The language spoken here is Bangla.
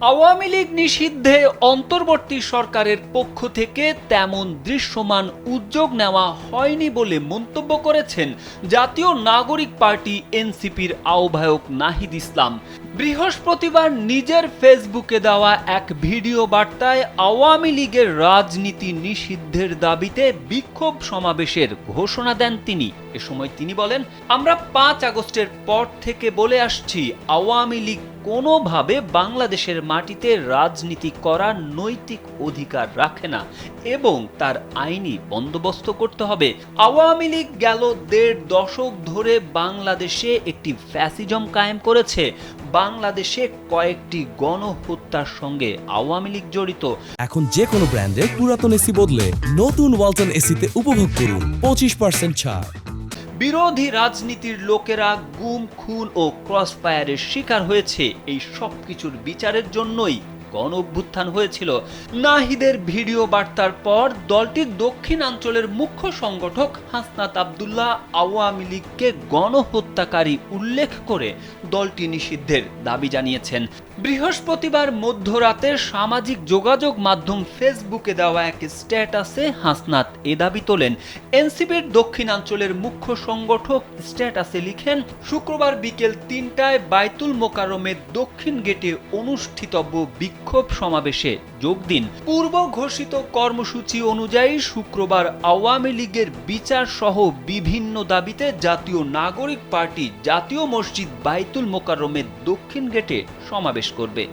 আওয়ামী লীগ নিষিদ্ধে অন্তর্বর্তী সরকারের পক্ষ থেকে তেমন দৃশ্যমান উদ্যোগ নেওয়া হয়নি বলে মন্তব্য করেছেন জাতীয় নাগরিক পার্টি এনসিপির আহ্বায়ক নাহিদ ইসলাম। বৃহস্পতিবার নিজের ফেসবুকে দেওয়া এক ভিডিও বার্তায় আওয়ামী লীগের রাজনীতি নিষিদ্ধের দাবিতে বিক্ষোভ সমাবেশের ঘোষণা দেন তিনি। এ সময় তিনি বলেন, আমরা 5 আগস্টের পর থেকে বলে আসছি আওয়ামী লীগ কোনোভাবে বাংলাদেশের মাটিতে রাজনীতি করার নৈতিক অধিকার রাখে না এবং তার আইনি বন্দোবস্ত করতে হবে। আওয়ামী লীগ গেল 1.5 দশক ধরে বাংলাদেশে একটি ফ্যাসিজম কায়েম করেছে। বাংলাদেশে কয়েকটি গণহত্যার সঙ্গে আওয়ামী লীগ জড়িত। এখন যে কোনো ব্র্যান্ডের পুরাতন এসি বদলে নতুন ওয়ালটন এসিতে উপভোগ করুন 25% ছাড়। বিরোধী রাজনীতির লোকেরা গুম, খুন ও ক্রসফায়ারের শিকার হয়েছে। এই সব কিছুর বিচারের জন্যই গণ অভ্যুত্থান হয়েছিল। নাহিদের ভিডিও বার্তার পর দলটির দক্ষিণাঞ্চলের মুখ্য সংগঠক হাসনাত আব্দুল্লাহ আওয়ামী লীগকে গণহত্যাকারী উল্লেখ করে দলটি নিষিদ্ধের দাবি জানিয়েছেন। বৃহস্পতিবার মধ্যরাতে সামাজিক যোগাযোগ মাধ্যম ফেসবুকে দেওয়া এক স্ট্যাটাসে হাসনাত এ দাবি তোলেন। এনসিপির দক্ষিণাঞ্চলের মুখ্য সংগঠক স্ট্যাটাসে লিখেন, শুক্রবার বিকেল 3টায় বায়তুল মোকাররমের দক্ষিণ গেটে অনুষ্ঠিতব্য বিক্ষোভ সমাবেশে যোগ দিন। পূর্ব ঘোষিত কর্মসূচি অনুযায়ী শুক্রবার আওয়ামী লীগের বিচার সহ বিভিন্ন দাবিতে জাতীয় নাগরিক পার্টি জাতীয় মসজিদ বায়তুল মোকাররমের দক্ষিণ গেটে সমাবেশ করবে।